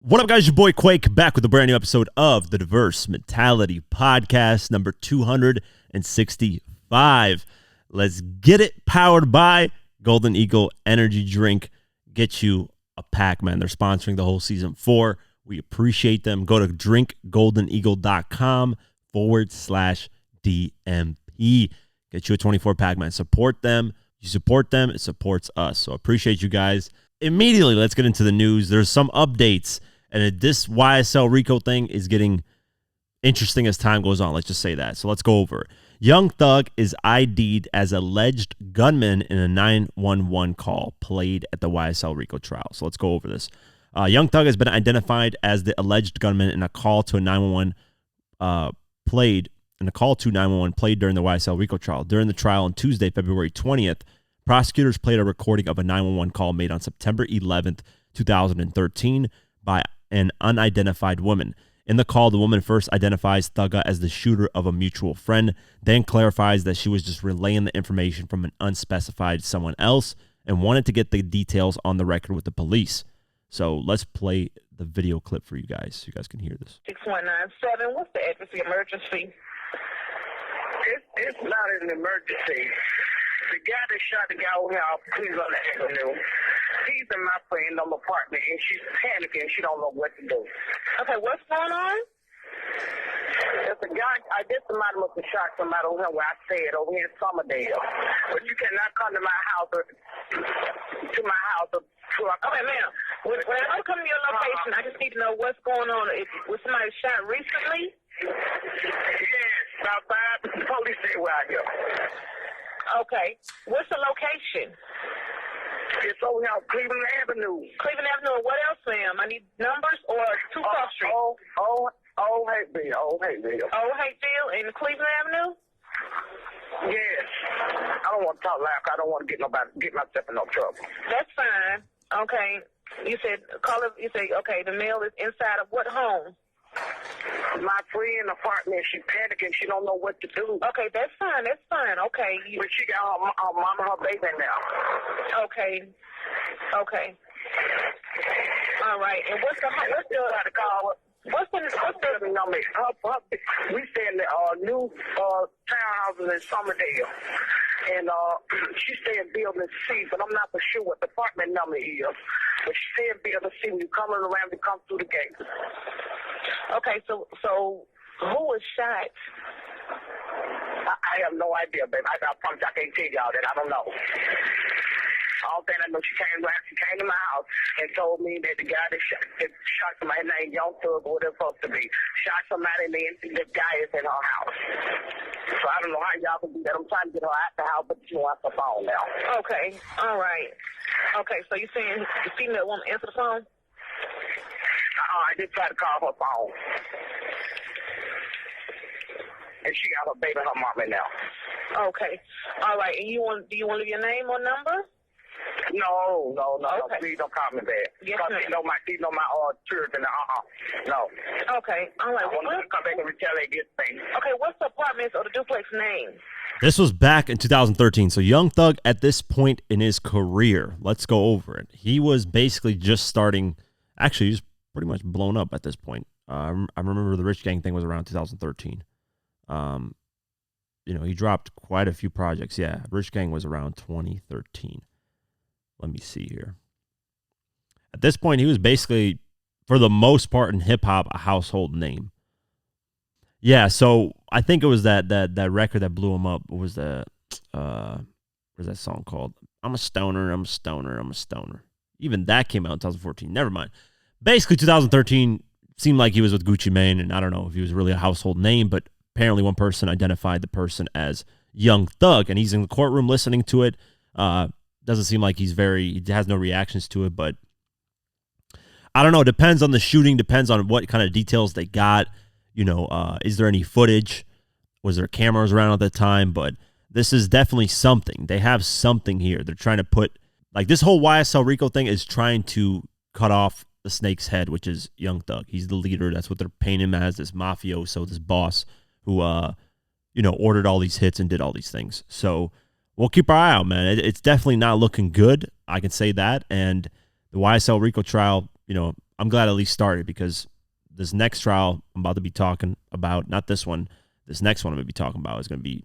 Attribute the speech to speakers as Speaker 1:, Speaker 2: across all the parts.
Speaker 1: What up, guys? Your boy Quake back with a brand new episode of the Diverse Mentality Podcast, number 265. Let's get it. Powered by Golden Eagle Energy Drink. Get you a pack, man. They're sponsoring the whole season 4. We appreciate them. Go to drinkgoldeneagle.com/DMP. Get you a 24 pack, man. Support them. You support them, it supports us. So appreciate you guys. Immediately, let's get into the news. There's some updates. And this YSL Rico thing is getting interesting as time goes on. Let's just say that. So let's go over it. Young Thug is ID'd as alleged gunman in a 911 call played at the YSL Rico trial. So let's go over this. Young Thug has been identified as the alleged gunman in a call to 911 played during the YSL Rico trial. During the trial on Tuesday, February 20th, prosecutors played a recording of a 911 call made on September 11th, 2013 by an unidentified woman. In the call, the woman first identifies Thugga as the shooter of a mutual friend, then clarifies that she was just relaying the information from an unspecified someone else and wanted to get the details on the record with the police. So let's play the video clip for you guys so you guys can hear this.
Speaker 2: 6197, what's the address of the emergency?
Speaker 3: It's not an emergency. The guy that shot the guy over here off Cleveland Avenue, he's in my friend's apartment, and she's panicking. She don't know what to do.
Speaker 2: Okay, what's going on?
Speaker 3: There's a guy, I guess somebody must have shot somebody over here where I stayed, over here in Summerdale. But you cannot come to my house or
Speaker 2: Okay, ma'am. When I come to your location, I just need to know what's going on. Was somebody shot recently?
Speaker 3: Yes, about 5 police say where I go.
Speaker 2: Okay. What's the location?
Speaker 3: It's over here on Cleveland Avenue.
Speaker 2: Cleveland Avenue. What else, ma'am? I need numbers or 2 Cross Street?
Speaker 3: Old Hateville.
Speaker 2: Old Hateville in Cleveland Avenue?
Speaker 3: Yes. I don't want to talk loud. I don't want to get myself in no trouble.
Speaker 2: That's fine. Okay. You said okay, the mail is inside of what home?
Speaker 3: My friend apartment, she panicking. She don't know what to do.
Speaker 2: Okay, that's fine. Okay.
Speaker 3: But she got her mom and her baby now.
Speaker 2: Okay. All right. And what's the
Speaker 3: number? We stay in the new townhouses in Summerdale. And she stay in building C, but I'm not for sure what the apartment number is. But she stay in building C when you come around to come through the gate.
Speaker 2: Okay, so who was shot?
Speaker 3: I have no idea, babe. I promise I can't tell y'all that. I don't know. All that I know, she came to my house and told me that the guy that shot somebody named Young Thug, or whatever it's supposed to be, shot somebody and then the guy is in her house. So I don't know how y'all can do that. I'm trying to get her out the house, but she wants the phone now.
Speaker 2: Okay, all right. Okay, so you saying the female woman answer the phone?
Speaker 3: I just tried to call her phone. And she got her baby and her mama now.
Speaker 2: Okay. All right. And do you want to leave your name or number?
Speaker 3: No.
Speaker 2: Okay.
Speaker 3: Please don't call me that.
Speaker 2: Yes,
Speaker 3: because
Speaker 2: ma'am.
Speaker 3: she know my children. No.
Speaker 2: Okay. All right.
Speaker 3: I want to come back and retaliate this thing.
Speaker 2: Okay. What's the apartment or the duplex name?
Speaker 1: This was back in 2013. So Young Thug at this point in his career, let's go over it. He was basically just starting. Actually, he was pretty much blown up at this point. I remember the Rich Gang thing was around 2013. He dropped quite a few projects. Yeah, Rich Gang was around 2013. Let me see here. At this point, he was basically, for the most part in hip-hop, a household name. Yeah, so I think it was that record that blew him up. What was that? What's that song called? I'm a stoner. Even that came out in 2014. Never mind. Basically, 2013 seemed like he was with Gucci Mane, and I don't know if he was really a household name, but apparently one person identified the person as Young Thug, and he's in the courtroom listening to it. Doesn't seem like he has no reactions to it, but I don't know. It depends on the shooting, depends on what kind of details they got. Is there any footage? Was there cameras around at the time? But this is definitely something. They have something here. They're trying to put, like, this whole YSL Rico thing is trying to cut off the snake's head, which is Young Thug. He's the leader. That's what they're painting him as, this mafioso, this boss who, ordered all these hits and did all these things. So we'll keep our eye out, man. It's definitely not looking good. I can say that. And the YSL Rico trial, I'm glad at least started, because this next trial I'm about to be talking about, not this one, this next one I'm going to be talking about is going to be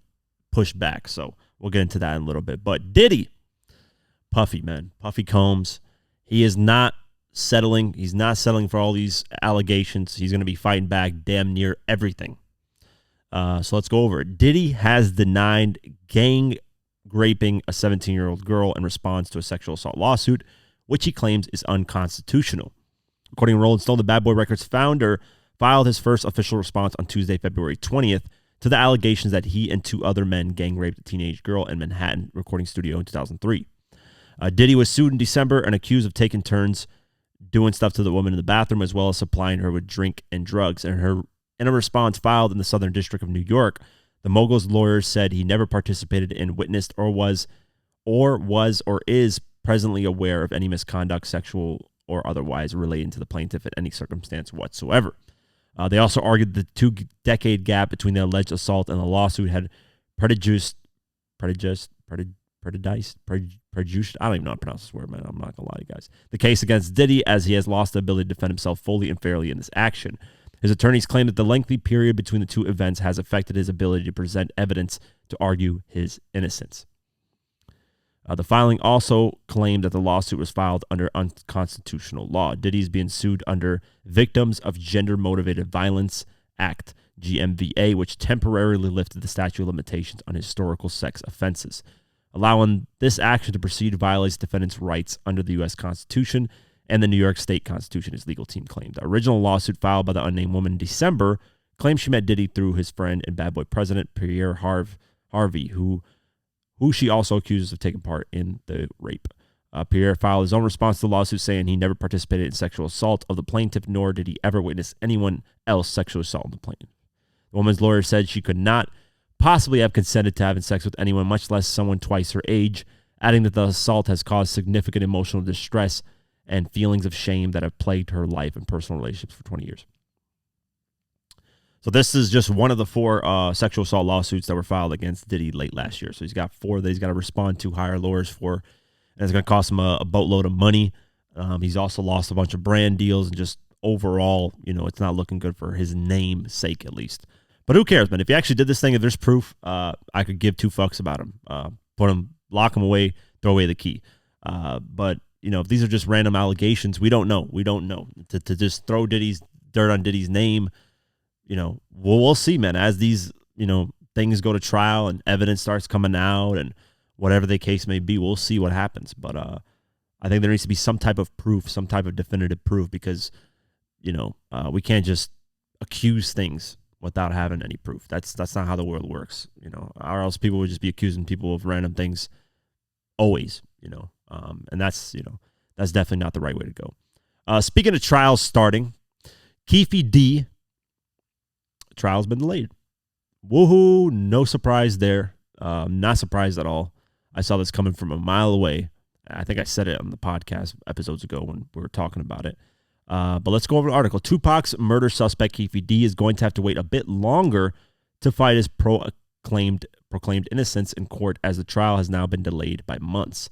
Speaker 1: pushed back. So we'll get into that in a little bit. But Diddy, Puffy, man, Puffy Combs, he is not settling. He's not settling for all these allegations. He's going to be fighting back damn near everything. So let's go over it. Diddy has denied gang raping a 17-year-old girl in response to a sexual assault lawsuit, which he claims is unconstitutional. According to Rolling Stone, the Bad Boy Records founder filed his first official response on Tuesday, February 20th, to the allegations that he and 2 other men gang raped a teenage girl in Manhattan recording studio in 2003. Diddy was sued in December and accused of taking turns doing stuff to the woman in the bathroom, as well as supplying her with drink and drugs. In a response filed in the Southern District of New York, the mogul's lawyers said he never participated in, witnessed, or is presently aware of any misconduct, sexual or otherwise, relating to the plaintiff in any circumstance whatsoever. They also argued the 2-decade gap between the alleged assault and the lawsuit had prejudiced. I don't even know how to pronounce this word, man. I'm not gonna lie to you guys. The case against Diddy, as he has lost the ability to defend himself fully and fairly in this action. His attorneys claim that the lengthy period between the 2 events has affected his ability to present evidence to argue his innocence. The filing also claimed that the lawsuit was filed under unconstitutional law. Diddy is being sued under Victims of Gender-Motivated Violence Act, GMVA, which temporarily lifted the statute of limitations on historical sex offenses. Allowing this action to proceed violates defendants' rights under the U.S. Constitution and the New York State Constitution, his legal team claimed. The original lawsuit filed by the unnamed woman in December claimed she met Diddy through his friend and Bad Boy president, Pierre Harvey, who she also accuses of taking part in the rape. Pierre filed his own response to the lawsuit, saying he never participated in sexual assault of the plaintiff, nor did he ever witness anyone else sexually assault the plaintiff. The woman's lawyer said she could not possibly have consented to having sex with anyone, much less someone twice her age, adding that the assault has caused significant emotional distress and feelings of shame that have plagued her life and personal relationships for 20 years. So this is just one of the 4 sexual assault lawsuits that were filed against Diddy late last year. So he's got 4 that he's got to respond to, hire lawyers for, and it's going to cost him a boatload of money. He's also lost a bunch of brand deals, and just overall, it's not looking good for his name's sake, at least. But who cares, man? If he actually did this thing, if there's proof, I could give 2 fucks about him. Lock him away, throw away the key. But if these are just random allegations, we don't know. We don't know. To just throw dirt on Diddy's name, we'll see, man. As these, things go to trial and evidence starts coming out and whatever the case may be, we'll see what happens. But I think there needs to be some type of proof, some type of definitive proof, because, we can't just accuse things without having any proof. That's not how the world works, or else people would just be accusing people of random things always, and that's definitely not the right way to go. Speaking of trials starting, Keefe D trial's been delayed. Woohoo, no surprise there. Not surprised at all. I saw this coming from a mile away. I think I said it on the podcast episodes ago when we were talking about it. But let's go over the article. Tupac's murder suspect Keefe D is going to have to wait a bit longer to fight his proclaimed innocence in court, as the trial has now been delayed by months.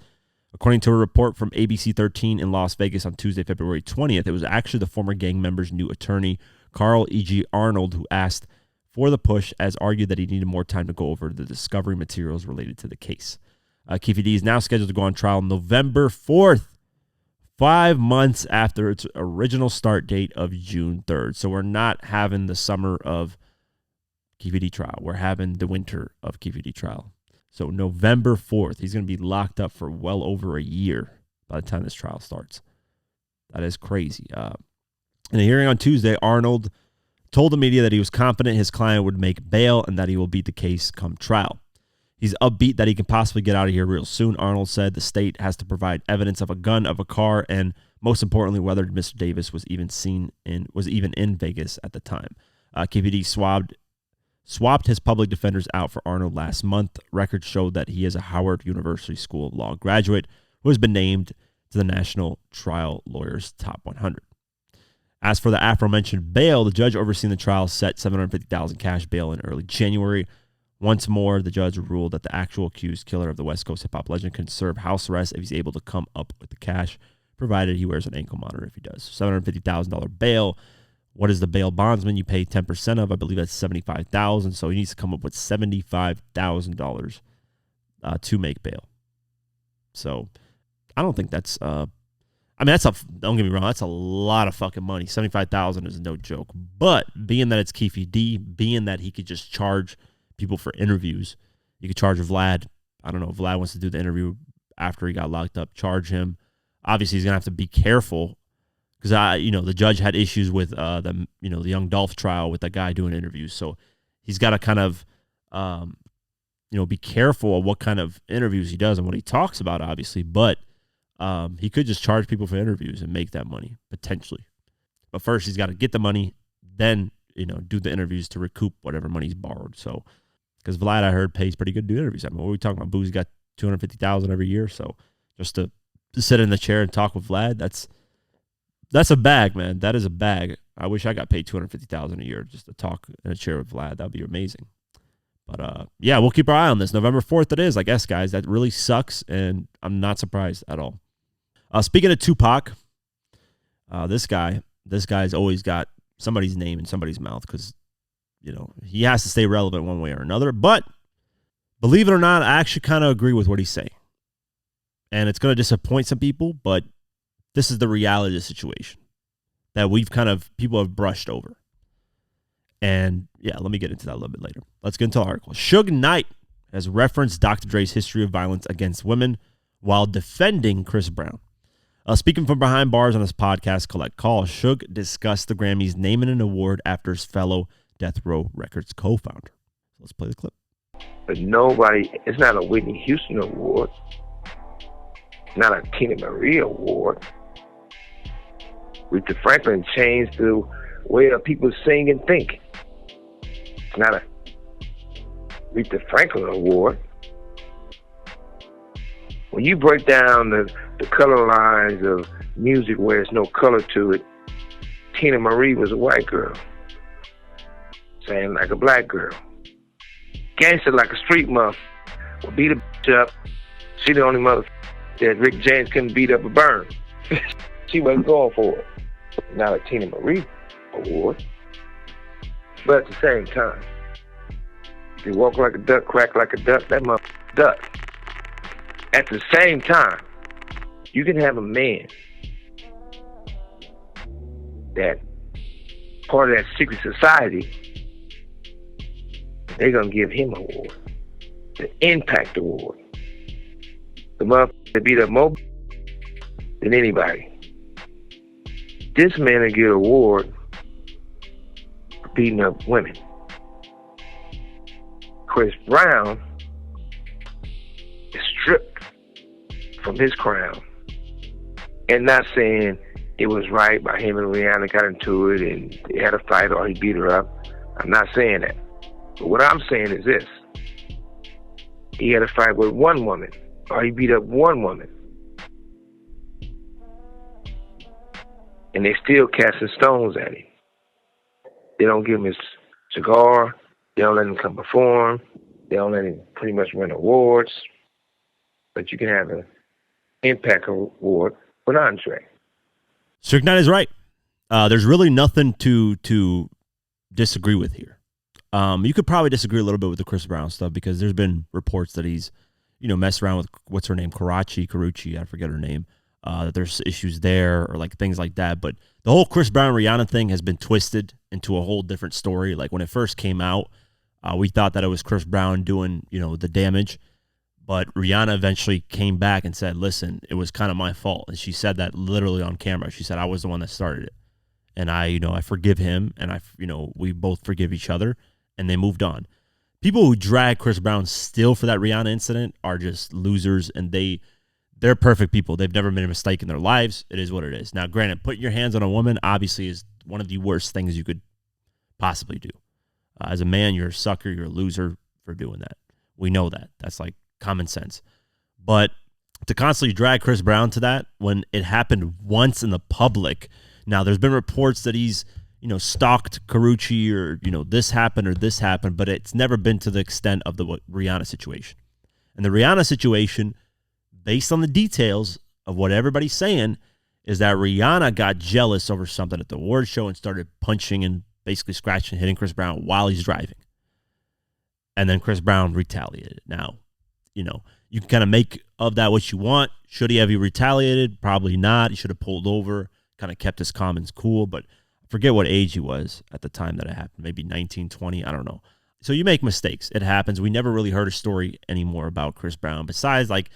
Speaker 1: According to a report from ABC 13 in Las Vegas on Tuesday, February 20th, it was actually the former gang member's new attorney, Carl E.G. Arnold, who asked for the push, as argued that he needed more time to go over the discovery materials related to the case. Keefe D is now scheduled to go on trial November 4th, 5 months after its original start date of June 3rd. So we're not having the summer of Keefe D trial. We're having the winter of Keefe D trial. So November 4th, he's going to be locked up for well over a year by the time this trial starts. That is crazy. In a hearing on Tuesday, Arnold told the media that he was confident his client would make bail and that he will beat the case come trial. He's upbeat that he can possibly get out of here real soon. Arnold said the state has to provide evidence of a gun, of a car, and most importantly, whether Mr. Davis was even in Vegas at the time. Keefe D swapped his public defenders out for Arnold last month. Records showed that he is a Howard University School of Law graduate who has been named to the National Trial Lawyers Top 100. As for the aforementioned bail, the judge overseeing the trial set $750,000 cash bail in early January. Once more, the judge ruled that the actual accused killer of the West Coast hip-hop legend can serve house arrest if he's able to come up with the cash. provided he wears an ankle monitor if he does. $750,000 bail. What is the bail bondsman? You pay 10% of. I believe that's $75,000. So he needs to come up with $75,000 to make bail. So I don't think that's. Don't get me wrong. That's a lot of fucking money. $75,000 is no joke. But being that it's Keefe D, being that he could just charge people for interviews, you could charge Vlad. I don't know if Vlad wants to do the interview after he got locked up. Charge him. Obviously, he's gonna have to be careful. Because the judge had issues with the Young Dolph trial with that guy doing interviews, so he's got to kind of be careful of what kind of interviews he does and what he talks about, obviously. But he could just charge people for interviews and make that money potentially. But first, he's got to get the money, then do the interviews to recoup whatever money he's borrowed. So, because Vlad, I heard, pays pretty good to do interviews. I mean, what are we talking about? Boosie got $250,000 every year, so just to sit in the chair and talk with Vlad, That's a bag, man. That is a bag. I wish I got paid $250,000 a year just to talk in a chair with Vlad. That'd be amazing. But yeah, we'll keep our eye on this. November 4th it is, I guess, guys. That really sucks, and I'm not surprised at all. Speaking of Tupac, this guy's always got somebody's name in somebody's mouth because, he has to stay relevant one way or another. But believe it or not, I actually kind of agree with what he's saying. And it's going to disappoint some people, but this is the reality of the situation that people have brushed over. And yeah, let me get into that a little bit later. Let's get into the article. Suge Knight has referenced Dr. Dre's history of violence against women while defending Chris Brown. Speaking from behind bars on his podcast, Collect Call, Suge discussed the Grammys naming an award after his fellow Death Row Records co-founder. Let's play the clip.
Speaker 4: But it's not a Whitney Houston award, not a Tina Marie award. Aretha Franklin changed the way that people sing and think. It's not a Aretha Franklin award. When you break down the color lines of music where there's no color to it, Tina Marie was a white girl, sang like a black girl. Gangster like a street muff would beat a bitch up. She the only mother that Rick James couldn't beat up or burn. She wasn't going for it. Not a Tina Marie award. But at the same time, if you walk like a duck, crack like a duck, that motherfucker duck. At the same time, you can have a man that part of that secret society, they're going to give him an award. The Impact Award. The motherfucker that beat up more than anybody. This man will get an award for beating up women. Chris Brown is stripped from his crown. And not saying it was right by him and Rihanna got into it and they had a fight or he beat her up. I'm not saying that. But what I'm saying is this. He had a fight with one woman or he beat up one woman. And they still casting stones at him. They don't give him his cigar. They don't let him come perform. They don't let him pretty much win awards. But you can have an Impact Award with Andre.
Speaker 1: Suge Knight is right. There's really nothing to disagree with here. You could probably disagree a little bit with the Chris Brown stuff because there's been reports that he's, messed around with, what's her name, Karuchi, I forget her name. That there's issues there or like things like that. But the whole Chris Brown Rihanna thing has been twisted into a whole different story. Like when it first came out, we thought that it was Chris Brown doing, the damage. But Rihanna eventually came back and said, listen, it was kind of my fault. And she said that literally on camera. She said, I was the one that started it. And I forgive him. And we both forgive each other. And they moved on. People who drag Chris Brown still for that Rihanna incident are just losers. And they're perfect people. They've never made a mistake in their lives. It is what it is. Now, granted, putting your hands on a woman obviously is one of the worst things you could possibly do. As a man, you're a sucker. You're a loser for doing that. We know that. That's like common sense. But to constantly drag Chris Brown to that when it happened once in the public. Now, there's been reports that he's, stalked Karuchi or, this happened, but it's never been to the extent of the Rihanna situation. And the Rihanna situation, based on the details of what everybody's saying, is that Rihanna got jealous over something at the award show and started punching and basically scratching, hitting Chris Brown while he's driving. And then Chris Brown retaliated. Now, you know, you can kind of make of that what you want. Should he have retaliated? Probably not. He should have pulled over, kind of kept his calm and cool. But I forget what age he was at the time that it happened. Maybe 19, 20. I don't know. So you make mistakes. It happens. We never really heard a story anymore about Chris Brown. Besides, like,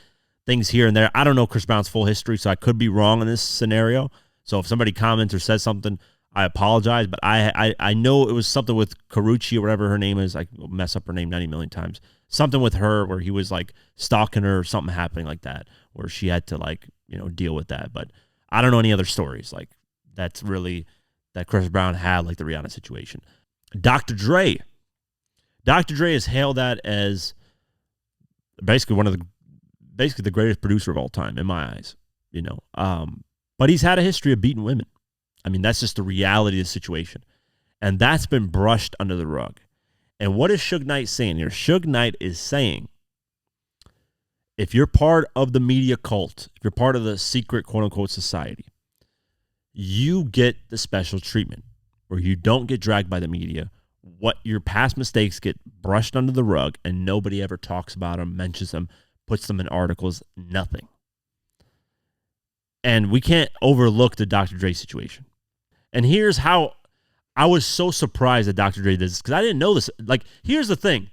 Speaker 1: things here and there. I don't know Chris Brown's full history, so I could be wrong in this scenario. So if somebody comments or says something, I apologize. But I know it was something with Karrueche or whatever her name is. I mess up her name 90 million times. Something with her where he was like stalking her or something happening like that, where she had to like, you know, deal with that. But I don't know any other stories like that's really that Chris Brown had like the Rihanna situation. Dr. Dre. Dr. Dre is hailed at as basically the greatest producer of all time in my eyes, you know. But he's had a history of beating women. I mean, that's just the reality of the situation. And that's been brushed under the rug. And what is Suge Knight saying here? Suge Knight is saying, if you're part of the media cult, if you're part of the secret quote-unquote society, you get the special treatment where you don't get dragged by the media. What your past mistakes get brushed under the rug and nobody ever talks about them, mentions them, puts them in articles, nothing. And we can't overlook the Dr. Dre situation. And here's how I was so surprised that Dr. Dre did this because I didn't know this. Like, here's the thing.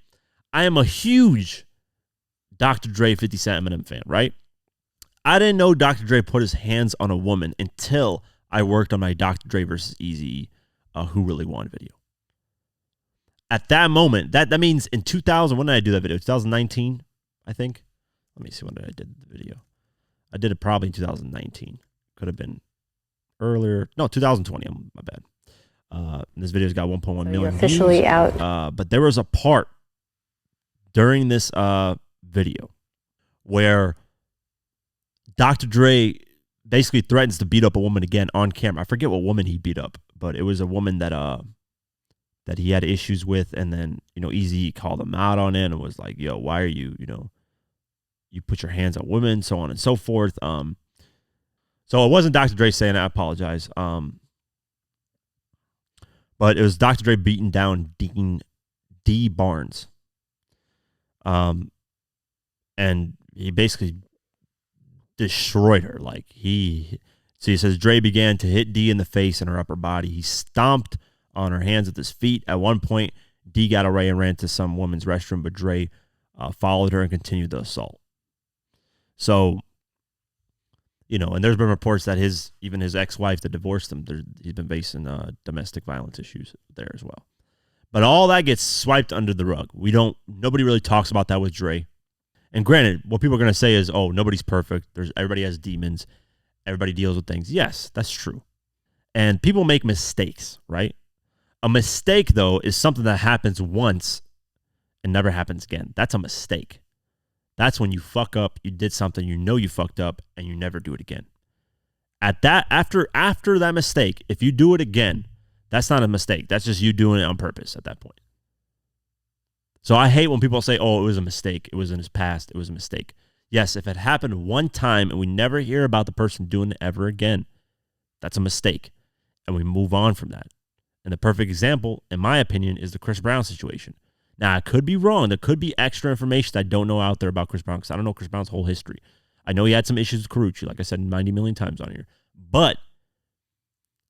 Speaker 1: I am a huge Dr. Dre 50 Cent Eminem fan, right? I didn't know Dr. Dre put his hands on a woman until I worked on my Dr. Dre versus Eazy Who Really Won video. At that moment, that means in 2000, when did I do that video? 2019, I think. Let me see when I did the video. I did it probably in 2019. Could have been earlier. No, 2020. My bad. This video's got 1.1 million
Speaker 5: You're officially
Speaker 1: views.
Speaker 5: Out.
Speaker 1: But there was a part during this video where Dr. Dre basically threatens to beat up a woman again on camera. I forget what woman he beat up, but it was a woman that that he had issues with, and then, you know, Eazy called him out on it and was like, yo, why are you, you know, you put your hands on women, so on and so forth. So it wasn't Dr. Dre saying, I apologize. But it was Dr. Dre beating down Dean D. Barnes. And he basically destroyed her. Like he says Dre began to hit D in the face and her upper body. He stomped on her hands with his feet. At one point, D got away and ran to some woman's restroom, but Dre followed her and continued the assault. So, you know, and there's been reports that even his ex-wife that divorced him, he's been facing domestic violence issues there as well. But all that gets swiped under the rug. Nobody really talks about that with Dre. And granted, what people are going to say is, oh, nobody's perfect. Everybody has demons. Everybody deals with things. Yes, that's true. And people make mistakes, right? A mistake, though, is something that happens once and never happens again. That's a mistake. That's when you fuck up, you did something, you know you fucked up, and you never do it again. After that mistake, if you do it again, that's not a mistake. That's just you doing it on purpose at that point. So I hate when people say, oh, it was a mistake. It was in his past. It was a mistake. Yes, if it happened one time and we never hear about the person doing it ever again, that's a mistake. And we move on from that. And the perfect example, in my opinion, is the Chris Brown situation. Now, I could be wrong. There could be extra information that I don't know out there about Chris Brown because I don't know Chris Brown's whole history. I know he had some issues with Karrueche, like I said 90 million times on here. But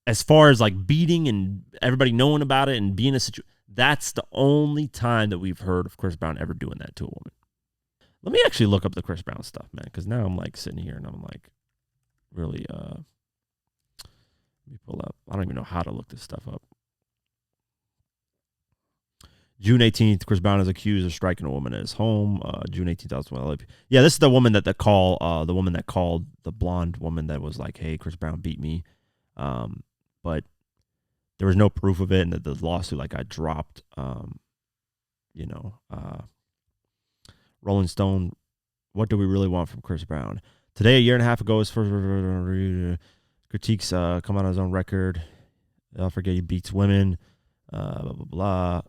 Speaker 1: as far as like beating and everybody knowing about it and being a situation, that's the only time that we've heard of Chris Brown ever doing that to a woman. Let me actually look up the Chris Brown stuff, man, because now I'm like sitting here and I'm like really, let me pull up. I don't even know how to look this stuff up. June 18th, Chris Brown is accused of striking a woman at his home. June 18th, 2012. Yeah, this is the woman that called the blonde woman that was like, hey, Chris Brown beat me. But there was no proof of it, and the lawsuit like got dropped. Rolling Stone, what do we really want from Chris Brown? Today, a year and a half ago, his first critiques come out on his own record. I'll forget he beats women, blah, blah, blah.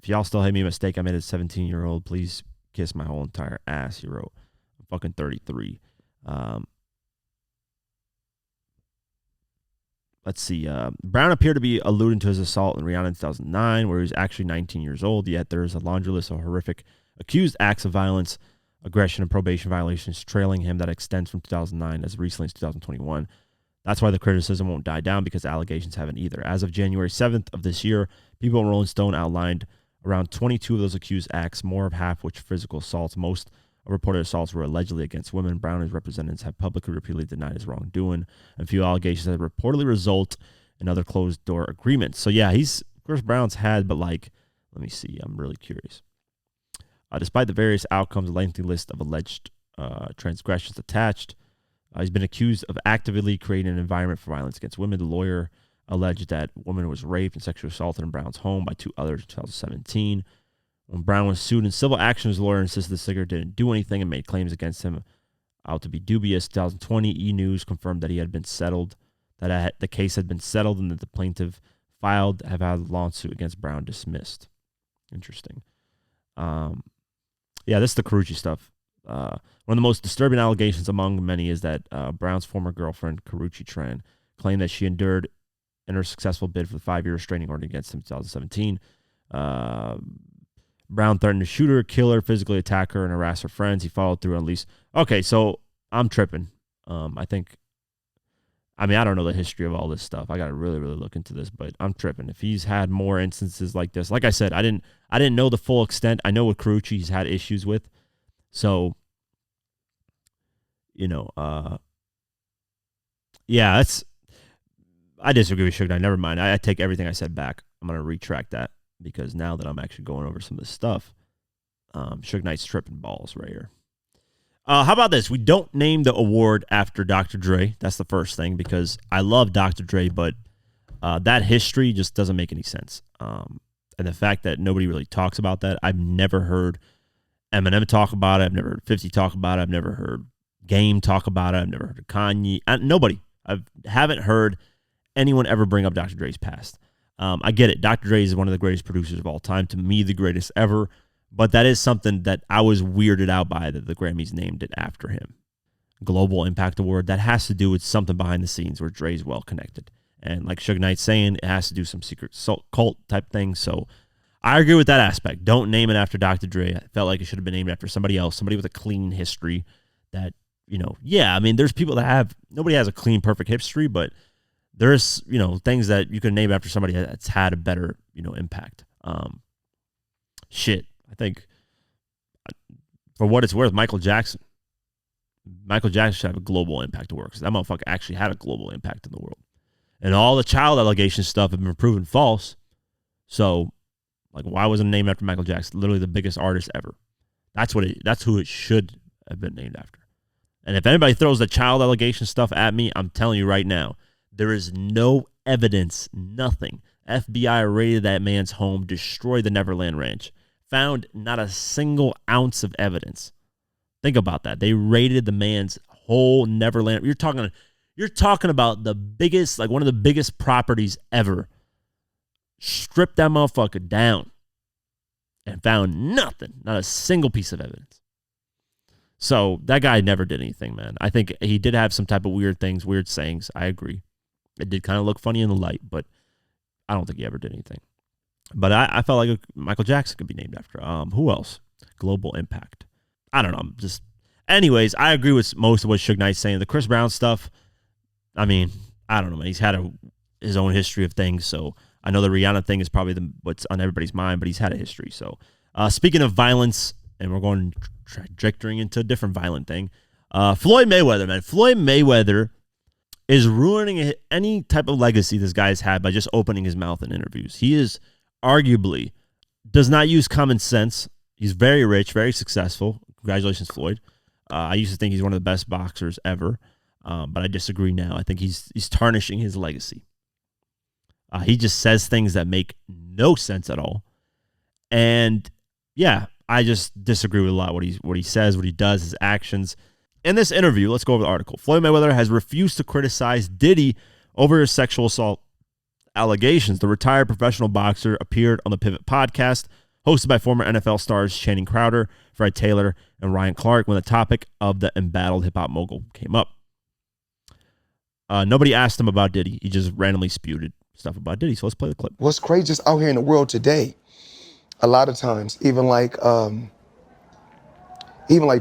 Speaker 1: If y'all still hate me a mistake I made as a 17-year-old, please kiss my whole entire ass, he wrote. I'm fucking 33. let's see. Brown appeared to be alluding to his assault in Rihanna in 2009, where he was actually 19 years old, yet there is a laundry list of horrific accused acts of violence, aggression, and probation violations trailing him that extends from 2009 as recently as 2021. That's why the criticism won't die down, because the allegations haven't either. As of January 7th of this year, People in Rolling Stone outlined around 22 of those accused acts, more of half which physical assaults. Most of reported assaults were allegedly against women. Brown and his representatives have publicly repeatedly denied his wrongdoing. A few allegations that reportedly result in other closed-door agreements. So, yeah, Chris Brown's had, but, like, let me see. I'm really curious. Despite the various outcomes, a lengthy list of alleged transgressions attached, he's been accused of actively creating an environment for violence against women. The lawyer alleged that a woman was raped and sexually assaulted in Brown's home by two others in 2017. When Brown was sued in civil action, his lawyer insisted the singer didn't do anything and made claims against him out to be dubious. 2020, E! News confirmed that he had been settled, that the case had been settled, and that the plaintiff have had a lawsuit against Brown dismissed. Interesting. Yeah, this is the Carucci stuff. One of the most disturbing allegations among many is that Brown's former girlfriend, Carucci Tran, claimed that she endured in her successful bid for the 5-year restraining order against him in 2017. Brown threatened to shoot her, kill her, physically attack her, and harass her friends. He followed through on least. Okay, so I'm tripping. I don't know the history of all this stuff. I got to really, really look into this, but I'm tripping. If he's had more instances like this, like I said, I didn't know the full extent. I know what Carucci he's had issues with. So, yeah, I disagree with Suge Knight. Never mind. I take everything I said back. I'm going to retract that, because now that I'm actually going over some of this stuff, Suge Knight's tripping balls right here. How about this? We don't name the award after Dr. Dre. That's the first thing, because I love Dr. Dre, but that history just doesn't make any sense. And the fact that nobody really talks about that, I've never heard Eminem talk about it. I've never heard 50 talk about it. I've never heard Game talk about it. I've never heard Kanye. Nobody. I haven't heard anyone ever bring up Dr. Dre's past. I get it. Dr. Dre is one of the greatest producers of all time. To me, the greatest ever. But that is something that I was weirded out by, that the Grammys named it after him. Global Impact Award. That has to do with something behind the scenes where Dre's well connected. And like Suge Knight's saying, it has to do some secret cult type thing. So I agree with that aspect. Don't name it after Dr. Dre. I felt like it should have been named after somebody else, somebody with a clean history that, there's people that nobody has a clean, perfect history, but there's, things that you can name after somebody that's had a better, impact. I think, for what it's worth, Michael Jackson should have a global impact award, because that motherfucker actually had a global impact in the world. And all the child allegation stuff have been proven false. So, why wasn't it named after Michael Jackson? Literally the biggest artist ever. That's who it should have been named after. And if anybody throws the child allegation stuff at me, I'm telling you right now, there is no evidence, nothing. FBI raided that man's home, destroyed the Neverland Ranch, found not a single ounce of evidence. Think about that. They raided the man's whole Neverland. You're talking about the biggest, one of the biggest properties ever. Stripped that motherfucker down and found nothing, not a single piece of evidence. So that guy never did anything, man. I think he did have some type of weird things, weird sayings. I agree. It did kind of look funny in the light, but I don't think he ever did anything. But I felt like Michael Jackson could be named after. Who else? Global impact. I don't know. Anyways, I agree with most of what Suge Knight's saying. The Chris Brown stuff, I don't know, man. He's had his own history of things. So I know the Rihanna thing is probably what's on everybody's mind, but he's had a history. So speaking of violence, and we're going trajectory into a different violent thing. Floyd Mayweather, man. Floyd Mayweather is ruining any type of legacy this guy's had by just opening his mouth in interviews. He is arguably does not use common sense. He's very rich, very successful. Congratulations, Floyd. I used to think he's one of the best boxers ever, but I disagree now. I think he's tarnishing his legacy. He just says things that make no sense at all. And yeah, I just disagree with a lot what he says, what he does, his actions. In this interview, let's go over the article. Floyd Mayweather has refused to criticize Diddy over his sexual assault allegations. The retired professional boxer appeared on the Pivot podcast, hosted by former NFL stars Channing Crowder, Fred Taylor, and Ryan Clark, when the topic of the embattled hip-hop mogul came up. Nobody asked him about Diddy. He just randomly spewed stuff about Diddy. So let's play the clip.
Speaker 5: What's crazy is out here in the world today, a lot of times, even like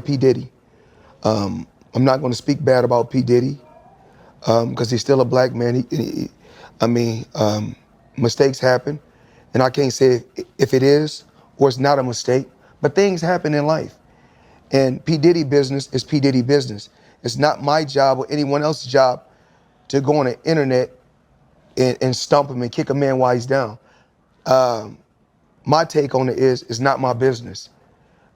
Speaker 5: P. Diddy. I'm not going to speak bad about P. Diddy because he's still a black man. Mistakes happen, and I can't say if it is or it's not a mistake, but things happen in life. And P. Diddy business is P. Diddy business. It's not my job or anyone else's job to go on the internet and stump him and kick a man while he's down. My take on it is it's not my business.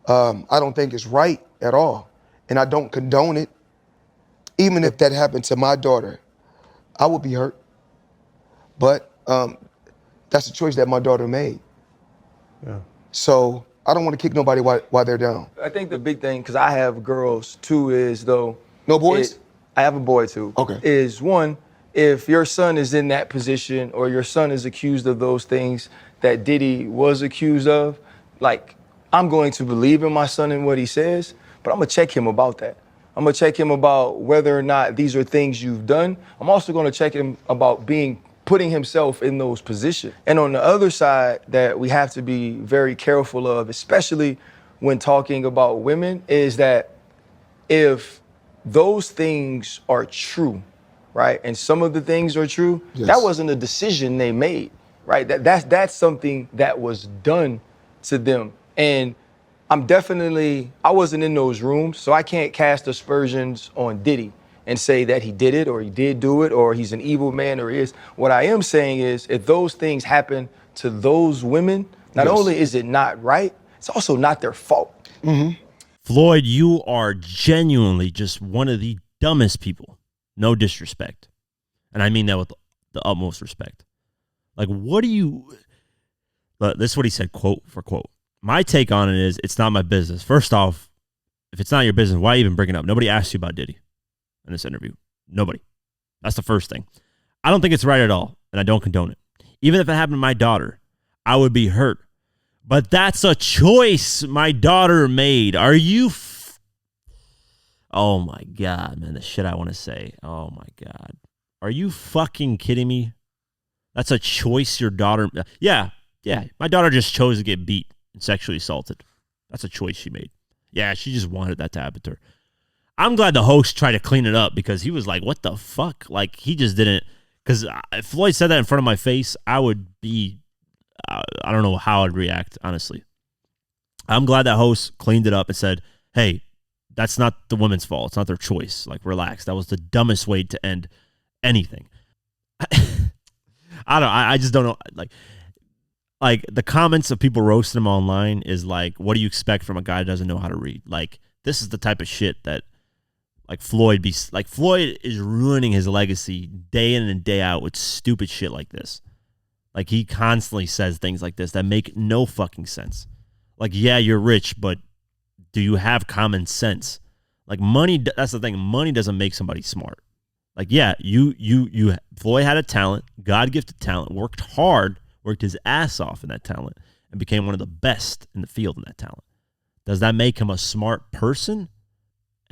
Speaker 5: I don't think it's right at all, and I don't condone it. Even if that happened to my daughter, I would be hurt. But that's a choice that my daughter made. Yeah. So I don't want to kick nobody while they're down.
Speaker 6: I think the big thing, because I have girls too, is though.
Speaker 5: No boys?
Speaker 6: I have a boy too.
Speaker 5: Okay.
Speaker 6: Is one, if your son is in that position or your son is accused of those things that Diddy was accused of, like, I'm going to believe in my son and what he says, but I'm gonna check him about that. I'm gonna check him about whether or not these are things you've done. I'm also gonna check him about putting himself in those positions. And on the other side that we have to be very careful of, especially when talking about women, is that if those things are true, right? And some of the things are true, yes. That wasn't a decision they made, right? That's something that was done to them. And I wasn't in those rooms, so I can't cast aspersions on Diddy and say that he did it or he did do it or he's an evil man or he is. What I am saying is if those things happen to those women, not
Speaker 5: yes.
Speaker 6: only is it not right, it's also not their fault.
Speaker 5: Mm-hmm.
Speaker 1: Floyd, you are genuinely just one of the dumbest people. No disrespect. And I mean that with the utmost respect. Like, what do you... This is what he said, quote for quote. My take on it is, it's not my business. First off, if it's not your business, why even bring it up? Nobody asked you about Diddy in this interview. Nobody. That's the first thing. I don't think it's right at all, and I don't condone it. Even if it happened to my daughter, I would be hurt. But that's a choice my daughter made. Are you... Oh, my God, man. The shit I want to say. Oh, my God. Are you fucking kidding me? That's a choice your daughter... Yeah. My daughter just chose to get beat and sexually assaulted. That's a choice she made. Yeah, she just wanted that to happen to her. I'm glad the host tried to clean it up because he was like, what the fuck? Like, he just didn't... Because if Floyd said that in front of my face, I would be... I don't know how I'd react, honestly. I'm glad that host cleaned it up and said, hey, that's not the women's fault. It's not their choice. Like, relax. That was the dumbest way to end anything. I just don't know. Like the comments of people roasting him online is like, what do you expect from a guy that doesn't know how to read? Like, this is the type of shit that Floyd is ruining his legacy day in and day out with stupid shit like this. Like, he constantly says things like this that make no fucking sense. Like, yeah, you're rich, but do you have common sense? Like, money, that's the thing. Money doesn't make somebody smart. Like, yeah, Floyd had a talent, God-gifted talent, worked hard, worked his ass off in that talent, and became one of the best in the field in that talent. Does that make him a smart person?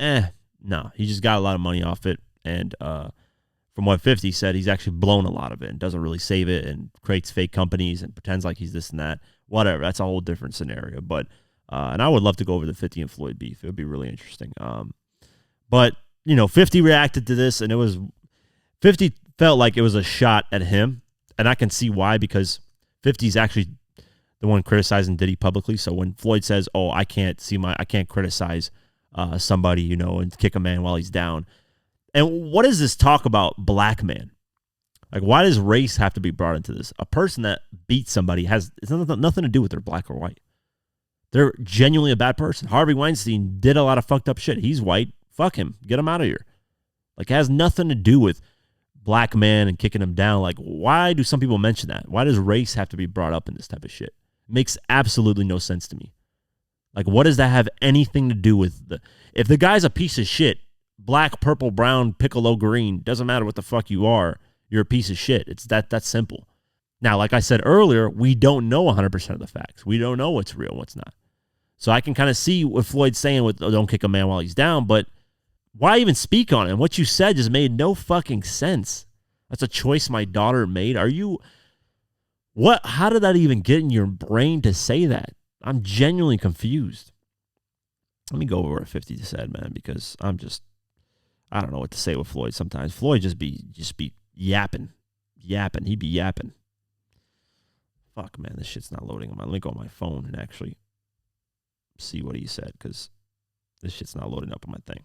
Speaker 1: No. He just got a lot of money off it, and from what 50 said, he's actually blown a lot of it and doesn't really save it and creates fake companies and pretends like he's this and that. Whatever. That's a whole different scenario. But and I would love to go over the 50 and Floyd beef. It would be really interesting. But, 50 reacted to this, and 50 felt like it was a shot at him. And I can see why, because 50's actually the one criticizing Diddy publicly. So when Floyd says, oh, I can't criticize somebody, and kick a man while he's down. And what is this talk about black man? Like, why does race have to be brought into this? A person that beats somebody it's nothing to do with their black or white. They're genuinely a bad person. Harvey Weinstein did a lot of fucked up shit. He's white. Fuck him. Get him out of here. Like, it has nothing to do with black man and kicking him down. Like, why do some people mention that? Why does race have to be brought up in this type of shit? It makes absolutely no sense to me. Like, what does that have anything to do with if the guy's a piece of shit, black, purple, brown, piccolo, green, doesn't matter what the fuck you are, you're a piece of shit. It's that simple. Now, like I said earlier, we don't know 100% of the facts. We don't know what's real and what's not. So I can kind of see what Floyd's saying with, don't kick a man while he's down, but Why even speak on it? And what you said just made no fucking sense. That's a choice my daughter made. How did that even get in your brain to say that? I'm genuinely confused. Let me go over what 50 said, man, because I don't know what to say with Floyd sometimes. Floyd just be yapping. He be yapping. Fuck, man, this shit's not loading. Let me go on my phone and actually see what he said, because this shit's not loading up on my thing.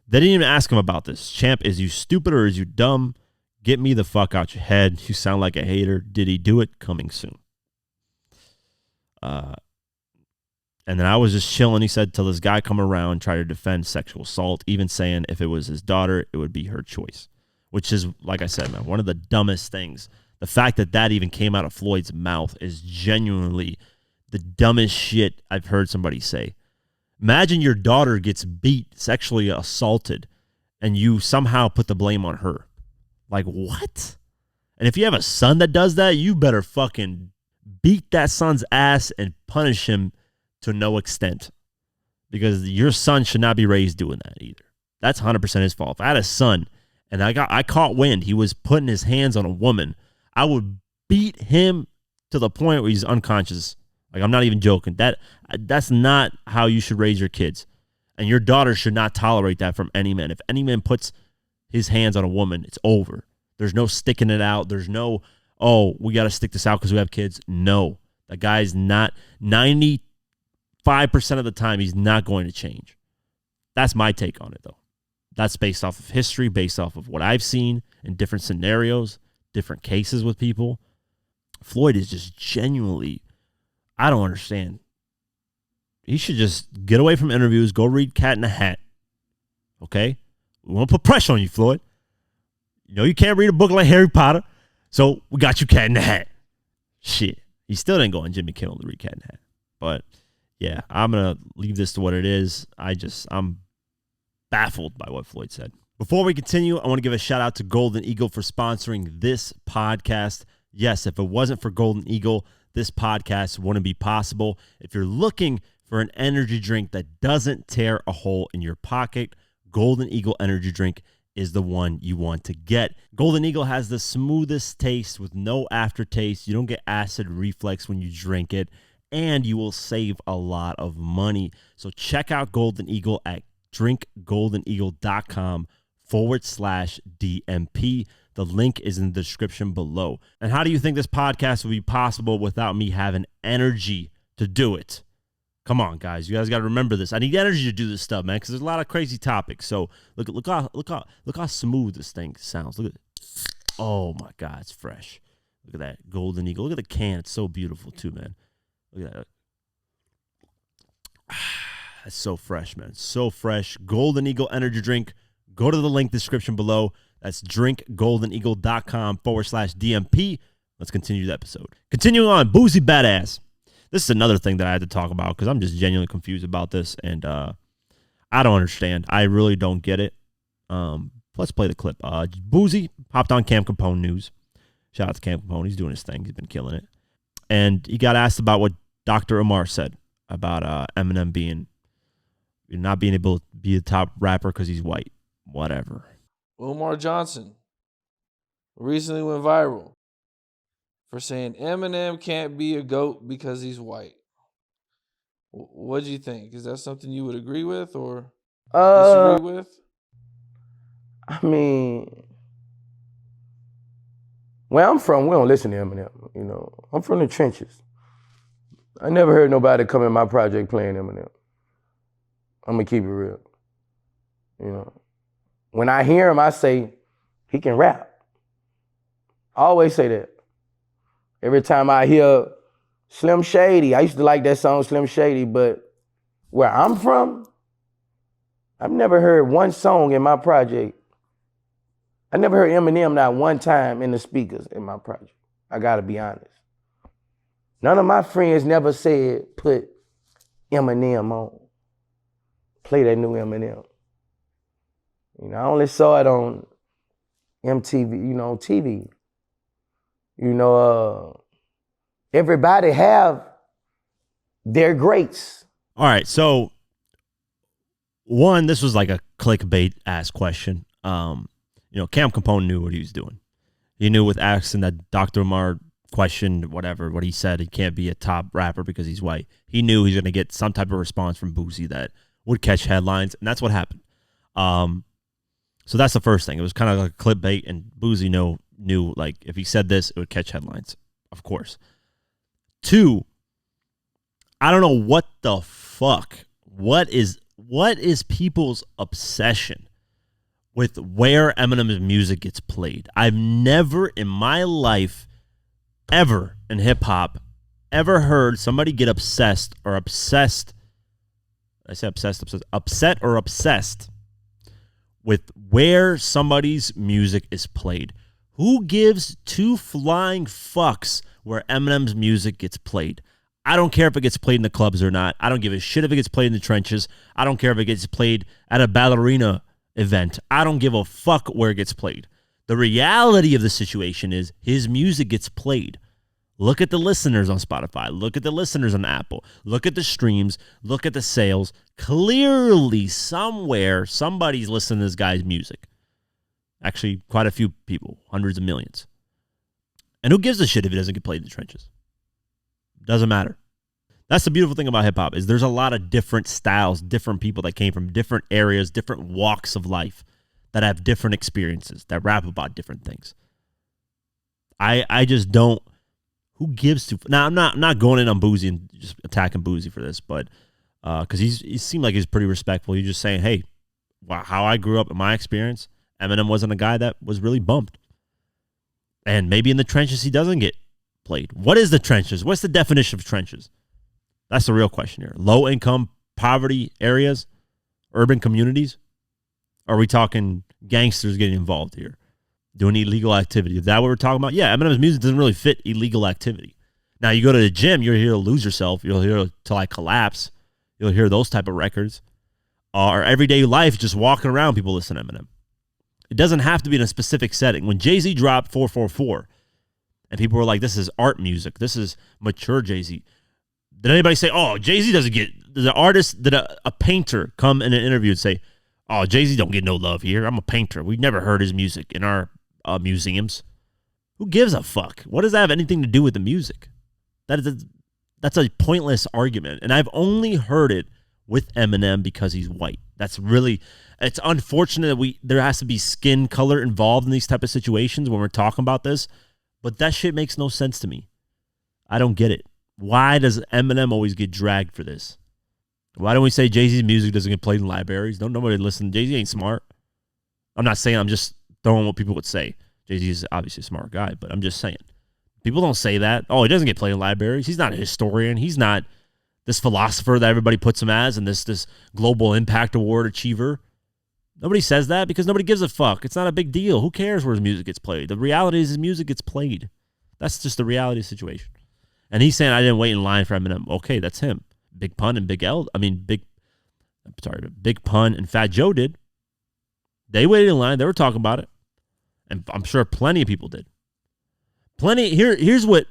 Speaker 1: They didn't even ask him about this. Champ, is you stupid or is you dumb? Get me the fuck out your head. You sound like a hater. Did he do it? Coming soon. And then I was just chilling, he said, till this guy come around, try to defend sexual assault, even saying if it was his daughter, it would be her choice. Which is, like I said, man, one of the dumbest things. The fact that even came out of Floyd's mouth is genuinely the dumbest shit I've heard somebody say. Imagine your daughter gets beat, sexually assaulted, and you somehow put the blame on her. Like, what? And if you have a son that does that, you better fucking beat that son's ass and punish him to no extent, because your son should not be raised doing that either. That's 100% his fault. If I had a son and I caught wind he was putting his hands on a woman, I would beat him to the point where he's unconscious. Like, I'm not even joking. That's not how you should raise your kids. And your daughter should not tolerate that from any man. If any man puts his hands on a woman, it's over. There's no sticking it out. There's no, oh, we got to stick this out because we have kids. No. That guy's not 95% of the time, he's not going to change. That's my take on it, though. That's based off of history, based off of what I've seen in different scenarios, different cases with people. Floyd is just genuinely, I don't understand. He should just get away from interviews, go read Cat in a Hat. Okay? We won't put pressure on you, Floyd. You know you can't read a book like Harry Potter, so we got you Cat in the Hat. Shit. He still didn't go on Jimmy Kimmel to read Cat in the Hat. But yeah, I'm going to leave this to what it is. I'm baffled by what Floyd said. Before we continue, I want to give a shout out to Golden Eagle for sponsoring this podcast. Yes, if it wasn't for Golden Eagle, this podcast wouldn't be possible. If you're looking for an energy drink that doesn't tear a hole in your pocket, Golden Eagle energy drink is the one you want to get. Golden Eagle has the smoothest taste with no aftertaste. You don't get acid reflux when you drink it, and you will save a lot of money. So check out Golden Eagle at drinkgoldeneagle.com/DMP. The link is in the description below. And how do you think this podcast would be possible without me having energy to do it? Come on, guys. You guys got to remember this. I need energy to do this stuff, man, because there's a lot of crazy topics. So look how smooth this thing sounds. Look at it. Oh my God, it's fresh. Look at that Golden Eagle. Look at the can. It's so beautiful too, man. Look at that. That's so fresh, man. So fresh. Golden Eagle energy drink. Go to the link description below. That's drinkgoldeneagle.com/DMP. Let's continue the episode. Continuing on, Boosie Badazz. This is another thing that I had to talk about because I'm just genuinely confused about this, and I don't understand. I really don't get it. Let's play the clip. Boosie hopped on Cam Capone News. Shout out to Cam Capone. He's doing his thing. He's been killing it. And he got asked about what Dr. Umar said about Eminem not being able to be a top rapper because he's white. Whatever.
Speaker 7: Umar Johnson recently went viral for saying Eminem can't be a GOAT because he's white. What do you think? Is that something you would agree with or disagree with?
Speaker 6: I mean, where I'm from, we don't listen to Eminem. You know, I'm from the trenches. I never heard nobody come in my project playing Eminem. I'm gonna keep it real. You know, when I hear him, I say he can rap. I always say that. Every time I hear Slim Shady, I used to like that song Slim Shady, but where I'm from, I've never heard one song in my project. I never heard Eminem not one time in the speakers in my project. I gotta be honest. None of my friends never said, put Eminem on. Play that new Eminem. You know, I only saw it on MTV, you know, on TV. You know, everybody have their greats.
Speaker 1: All right, so one, this was like a clickbait ass question. Cam Capone knew what he was doing. He knew with asking that Dr. Umar question, whatever, what he said, he can't be a top rapper because he's white. He knew he's going to get some type of response from Boosie that would catch headlines, and that's what happened. So that's the first thing. It was kind of like a clickbait, and Boosie knew like if he said this, it would catch headlines, of course. 2, I don't know what the fuck. What is people's obsession with where Eminem's music gets played? I've never in my life, ever in hip hop, ever heard somebody get upset or obsessed with where somebody's music is played. Who gives two flying fucks where Eminem's music gets played? I don't care if it gets played in the clubs or not. I don't give a shit if it gets played in the trenches. I don't care if it gets played at a ballerina event. I don't give a fuck where it gets played. The reality of the situation is his music gets played. Look at the listeners on Spotify. Look at the listeners on Apple. Look at the streams. Look at the sales. Clearly, somewhere, somebody's listening to this guy's music. Actually, quite a few people, hundreds of millions. And who gives a shit if it doesn't get played in the trenches? Doesn't matter. That's the beautiful thing about hip-hop is there's a lot of different styles, different people that came from different areas, different walks of life that have different experiences, that rap about different things. I just don't. Who gives to? Now, I'm not going in on Boosie and just attacking Boosie for this, but because he seemed like he's pretty respectful. He's just saying, hey, how I grew up in my experience, Eminem wasn't a guy that was really bumped. And maybe in the trenches he doesn't get played. What is the trenches? What's the definition of trenches? That's the real question here. Low income, poverty areas, urban communities? Are we talking gangsters getting involved here? Doing illegal activity? Is that what we're talking about? Yeah, Eminem's music doesn't really fit illegal activity. Now, you go to the gym, you'll hear Lose Yourself. You'll hear Till I Collapse. You'll hear those type of records. Or everyday life, just walking around, people listen to Eminem. It doesn't have to be in a specific setting. When Jay-Z dropped 444, and people were like, this is art music. This is mature Jay-Z. Did anybody say, oh, Jay-Z doesn't get, did a painter come in an interview and say, oh, Jay-Z don't get no love here. I'm a painter. We've never heard his music in our museums. Who gives a fuck? What does that have anything to do with the music? That's a pointless argument. And I've only heard it with Eminem because he's white. It's unfortunate that there has to be skin color involved in these type of situations when we're talking about this, but that shit makes no sense to me. I don't get it. Why does Eminem always get dragged for this? Why don't we say Jay-Z's music doesn't get played in libraries? Don't nobody listen. Jay-Z ain't smart. I'm not saying, I'm just throwing what people would say. Jay-Z is obviously a smart guy, but I'm just saying. People don't say that. Oh, he doesn't get played in libraries. He's not a historian. He's not this philosopher that everybody puts him as and this global impact award achiever. Nobody says that because nobody gives a fuck. It's not a big deal. Who cares where his music gets played? The reality is his music gets played. That's just the reality of the situation. And he's saying, I didn't wait in line for Eminem. Okay, that's him. Big Pun and Big Pun and Fat Joe did. They waited in line. They were talking about it. And I'm sure plenty of people did. Here's why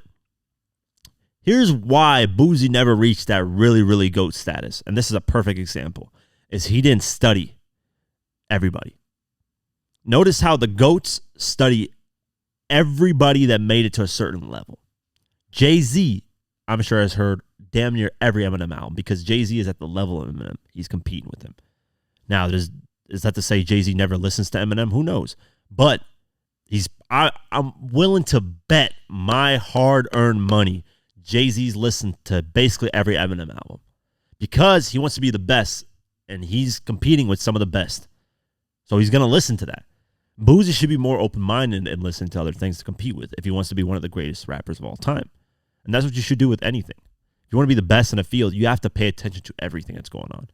Speaker 1: Boosie never reached that really, really GOAT status. And this is a perfect example. Is he didn't study everybody. Notice how the GOATs study everybody that made it to a certain level. Jay-Z, I'm sure, has heard damn near every Eminem album because Jay-Z is at the level of Eminem. He's competing with him. Now, is that to say Jay-Z never listens to Eminem? Who knows? But I'm willing to bet my hard-earned money Jay-Z's listened to basically every Eminem album because he wants to be the best, and he's competing with some of the best. So he's going to listen to that. Boosie should be more open-minded and listen to other things to compete with if he wants to be one of the greatest rappers of all time. And that's what you should do with anything. If you want to be the best in a field, you have to pay attention to everything that's going on.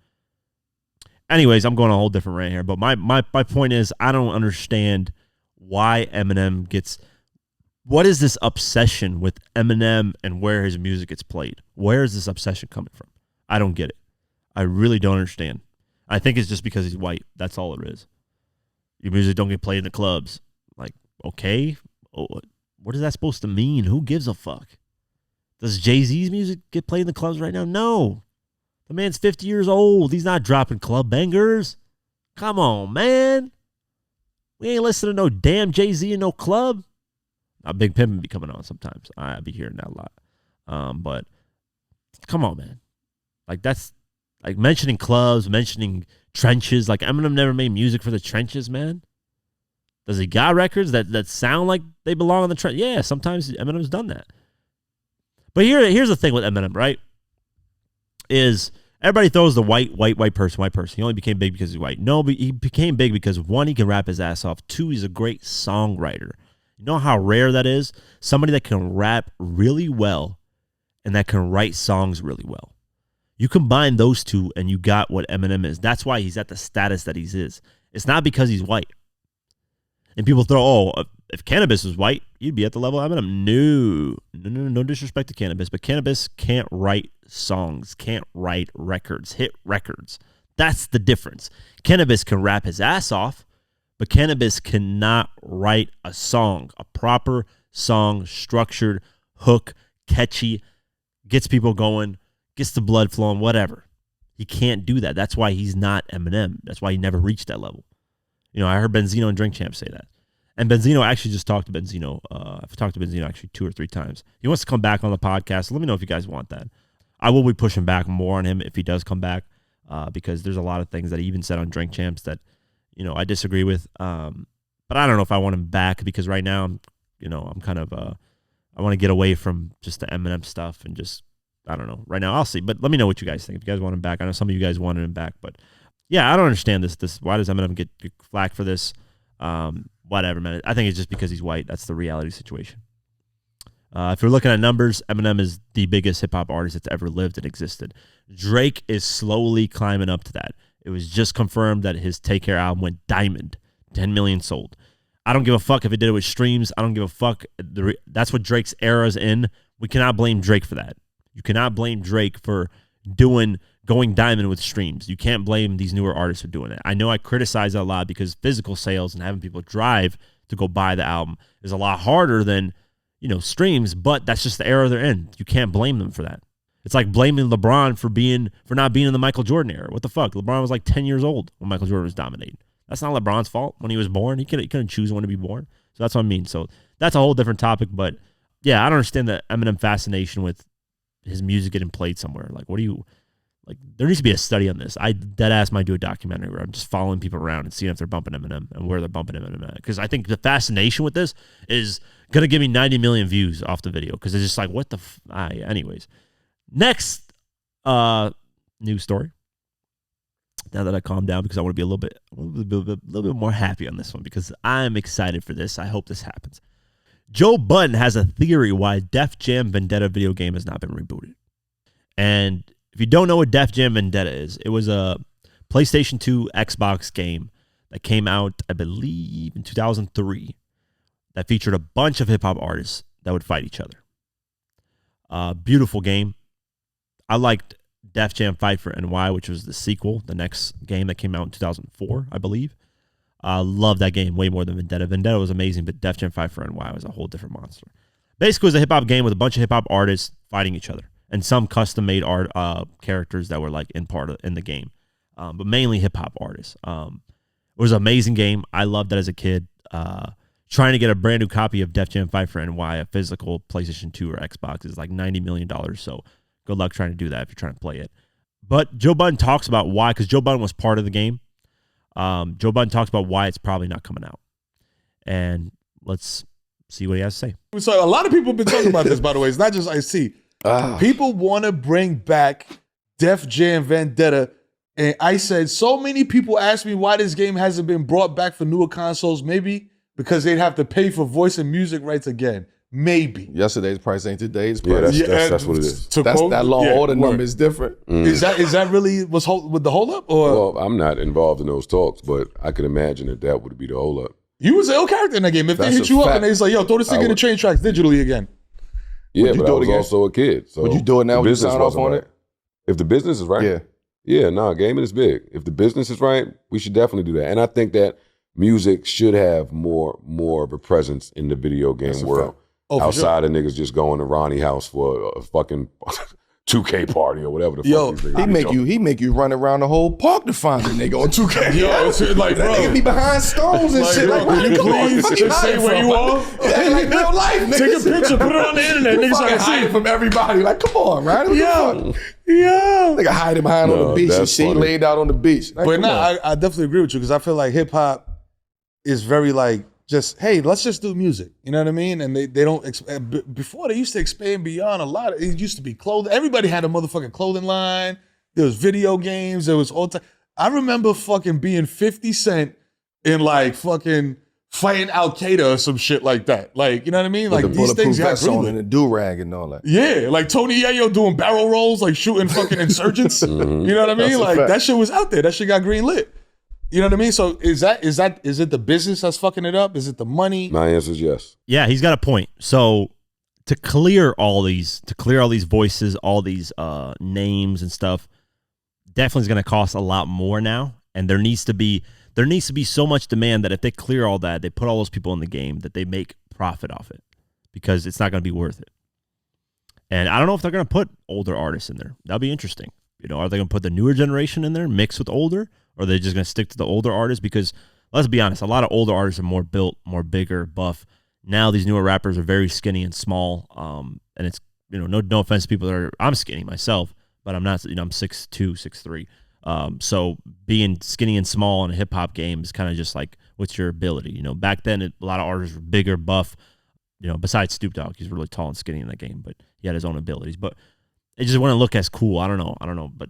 Speaker 1: Anyways, I'm going on a whole different rant here, but my point is I don't understand why Eminem gets... What is this obsession with Eminem and where his music gets played? Where is this obsession coming from? I don't get it. I really don't understand. I think it's just because he's white. That's all it is. Your music don't get played in the clubs. Like, okay, what is that supposed to mean? Who gives a fuck? Does Jay-Z's music get played in the clubs right now? No. The man's 50 years old. He's not dropping club bangers. Come on, man. We ain't listening to no damn Jay-Z in no club. Big Pimpin' be coming on sometimes. I be hearing that a lot. But come on, man. Like, that's like mentioning clubs, mentioning trenches. Like, Eminem never made music for the trenches, man. Does he got records that sound like they belong on the trench? Yeah, sometimes Eminem's done that. But here's the thing with Eminem, right? Is everybody throws the white person. He only became big because he's white. No, but he became big because, one, he can rap his ass off. Two, he's a great songwriter. You know how rare that is? Somebody that can rap really well and that can write songs really well. You combine those two and you got what Eminem is. That's why he's at the status that he is. It's not because he's white. And people throw, if Cannabis was white, you'd be at the level of Eminem. No disrespect to Cannabis, but Cannabis can't write songs, can't write records, hit records. That's the difference. Cannabis can rap his ass off, but Cannabis cannot write a song, a proper song, structured, hook, catchy, gets people going, gets the blood flowing, whatever. He can't do that. That's why he's not Eminem. That's why he never reached that level. You know, I heard Benzino and Drink Champ say that. And Benzino, actually just talked to Benzino. I've talked to Benzino actually 2 or 3 times. He wants to come back on the podcast. Let me know if you guys want that. I will be pushing back more on him if he does come back, because there's a lot of things that he even said on Drink Champs that, you know, I disagree with. But I don't know if I want him back, because right now I'm kind of I want to get away from just the Eminem stuff and just, I don't know. Right now I'll see. But let me know what you guys think. If you guys want him back, I know some of you guys wanted him back, but yeah, I don't understand this. Why does Eminem get flack for this? Whatever, man. I think it's just because he's white. That's the reality situation. If you're looking at numbers, Eminem is the biggest hip-hop artist that's ever lived and existed. Drake is slowly climbing up to that. It was just confirmed that his Take Care album went diamond. 10 million sold. I don't give a fuck if it did it with streams. I don't give a fuck. That's what Drake's era's in. We cannot blame Drake for that. You cannot blame Drake for going diamond with streams. You can't blame these newer artists for doing it. I know I criticize it a lot because physical sales and having people drive to go buy the album is a lot harder than, streams, but that's just the era they're in. You can't blame them for that. It's like blaming LeBron for not being in the Michael Jordan era. What the fuck? LeBron was like 10 years old when Michael Jordan was dominating. That's not LeBron's fault. When he was born, he couldn't choose when to be born. So that's what I mean. So that's a whole different topic, but yeah, I don't understand the Eminem fascination with his music getting played somewhere. Like, there needs to be a study on this. I deadass might do a documentary where I'm just following people around and seeing if they're bumping Eminem and where they're bumping Eminem at. Because I think the fascination with this is going to give me 90 million views off the video. Because it's just like, what the anyways. Next news story. Now that I calmed down, because I want to be a little bit more happy on this one, because I'm excited for this. I hope this happens. Joe Budden has a theory why Def Jam Vendetta video game has not been rebooted. And if you don't know what Def Jam Vendetta is, it was a PlayStation 2 Xbox game that came out, I believe, in 2003 that featured a bunch of hip-hop artists that would fight each other. Beautiful game. I liked Def Jam Fight for NY, which was the sequel, the next game that came out in 2004, I believe. I love that game way more than Vendetta. Vendetta was amazing, but Def Jam Fight for NY was a whole different monster. Basically, it was a hip-hop game with a bunch of hip-hop artists fighting each other, and some custom-made art characters that were like in the game, but mainly hip-hop artists. It was an amazing game. I loved that as a kid. Trying to get a brand new copy of Def Jam Fight for NY, a physical PlayStation 2 or Xbox, is like $90 million, so good luck trying to do that if you're trying to play it. But Joe Budden talks about why, because Joe Budden was part of the game. Joe Budden talks about why it's probably not coming out. And let's see what he has to say.
Speaker 8: So a lot of people have been talking about this, by the way. It's not just IC. People want to bring back Def Jam Vendetta. And I said, so many people ask me why this game hasn't been brought back for newer consoles. Maybe because they'd have to pay for voice and music rights again. Maybe.
Speaker 9: Yesterday's price ain't today's price.
Speaker 8: That's
Speaker 9: what it is.
Speaker 8: That
Speaker 9: long order number is different.
Speaker 8: Is that really what's with the hold up? Or?
Speaker 9: Well, I'm not involved in those talks, but I can imagine that would be the hold up.
Speaker 8: You was an ill character in that game. If they hit you up and they was like, yo, throw this thing in the train tracks digitally again.
Speaker 9: Yeah, but I was also a kid. So
Speaker 10: would you do it now when you sign off on it?
Speaker 9: If the business is right. Gaming is big. If the business is right, we should definitely do that. And I think that music should have more of a presence in the video game world. Outside of niggas just going to Ronnie house for a fucking 2K party or whatever the
Speaker 10: Yo,
Speaker 9: fuck these niggas
Speaker 10: he make you run around the whole park to find a nigga on 2K.
Speaker 8: Yo, it's like, bro,
Speaker 10: that nigga be behind stones and shit.
Speaker 8: Bro,
Speaker 10: Like,
Speaker 8: can you please just say where you are?
Speaker 10: Like real life, niggas.
Speaker 8: Take a picture, put it on the internet. Niggas trying to see
Speaker 10: hide from everybody. Like, come on, man.
Speaker 8: Yeah.
Speaker 10: Nigga hiding behind on the beach and shit, laid out on the beach. Like,
Speaker 8: but I definitely agree with you because I feel like hip hop is very like just, hey, let's just do music. You know what I mean? And they don't, before they used to expand beyond a lot. It used to be clothing. Everybody had a motherfucking clothing line. There was video games. There was all time. I remember fucking being 50 Cent in like fucking fighting Al Qaeda or some shit like that. Like, you know what I mean?
Speaker 10: With
Speaker 8: Like
Speaker 10: the
Speaker 8: these things got
Speaker 10: vest on
Speaker 8: really
Speaker 10: and a do-rag and all that.
Speaker 8: Yeah, like Tony Yayo doing barrel rolls, like shooting fucking insurgents. You know what I mean?
Speaker 10: That's a
Speaker 8: Like
Speaker 10: fact.
Speaker 8: that shit was out there. That shit got green lit. You know what I mean? So is it the business that's fucking it up? Is it the money?
Speaker 9: My answer is yes.
Speaker 1: Yeah, he's got a point. So to clear all these voices, all these names and stuff, definitely is going to cost a lot more now. And there needs to be so much demand that if they clear all that, they put all those people in the game, that they make profit off it, because it's not going to be worth it. And I don't know if they're going to put older artists in there. That'll be interesting. You know, are they going to put the newer generation in there, mixed with older? Or are they just going to stick to the older artists? Because let's be honest, a lot of older artists are more built, more bigger, buff. Now these newer rappers are very skinny and small. And it's, you know, no offense to people that are, I'm skinny myself, but I'm not, you know, I'm 6'2", 6'3". So being skinny and small in a hip hop game is kind of just like, what's your ability? You know, back then a lot of artists were bigger, buff. You know, besides Snoop Dogg, he's really tall and skinny in that game, but he had his own abilities. But it just wouldn't look as cool. I don't know. But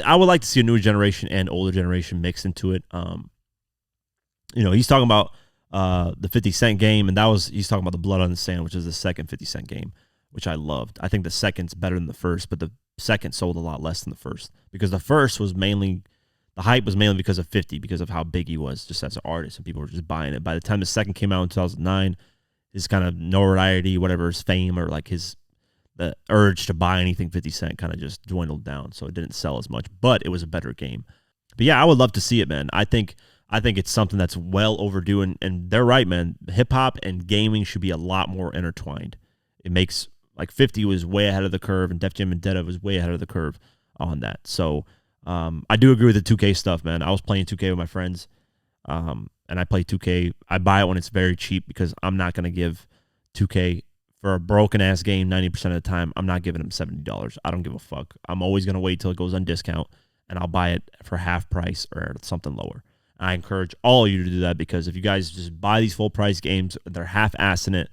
Speaker 1: I would like to see a newer generation and older generation mixed into it. You know, he's talking about the 50 Cent game, and he's talking about the Blood on the Sand, which is the second 50 Cent game, which I loved. I think the second's better than the first, but the second sold a lot less than the first, because the first was mainly, the hype was mainly because of 50, because of how big he was just as an artist, and people were just buying it. By the time the second came out in 2009, his kind of notoriety, whatever, his fame, or like the urge to buy anything 50 Cent kind of just dwindled down, so it didn't sell as much, but it was a better game. But yeah, I would love to see it, man. I think it's something that's well overdue, and they're right, man. Hip-hop and gaming should be a lot more intertwined. It makes, like, 50 was way ahead of the curve, and Def Jam Vendetta was way ahead of the curve on that. So I do agree with the 2K stuff, man. I was playing 2K with my friends, and I play 2K. I buy it when it's very cheap, because I'm not going to give 2K for a broken-ass game 90% of the time. I'm not giving them $70. I don't give a fuck. I'm always going to wait till it goes on discount, and I'll buy it for half price or something lower. I encourage all of you to do that, because if you guys just buy these full-price games, they're half-assing it.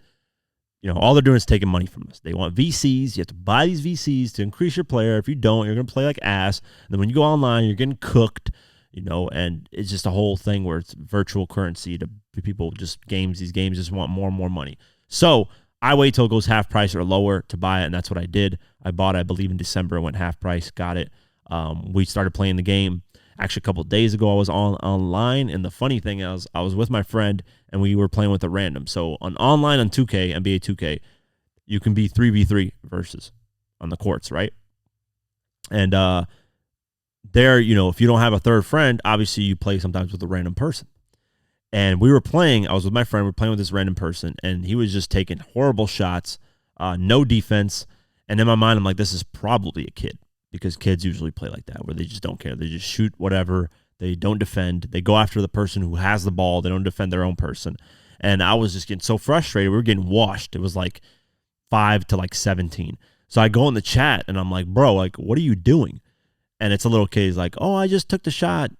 Speaker 1: You know, all they're doing is taking money from us. They want VCs. You have to buy these VCs to increase your player. If you don't, you're going to play like ass. And then when you go online, you're getting cooked, you know, and it's just a whole thing where it's virtual currency to people, just games. These games just want more and more money. So I wait till it goes half price or lower to buy it, and that's what I did. I bought it, I believe, in December. I went half price, got it. We started playing the game. Actually, a couple of days ago, I was online, and the funny thing is, I was with my friend, and we were playing with a random. So online on 2K, NBA 2K, you can be 3v3 versus on the courts, right? And there, you know, if you don't have a third friend, obviously you play sometimes with a random person. And we were playing, I was with my friend, we were playing with this random person, and he was just taking horrible shots, no defense. And in my mind, I'm like, this is probably a kid, because kids usually play like that, where they just don't care. They just shoot whatever. They don't defend. They go after the person who has the ball. They don't defend their own person. And I was just getting so frustrated. We were getting washed. It was like 5 to like 17. So I go in the chat, and I'm like, bro, like, what are you doing? And it's a little kid. He's like, oh, I just took the shot.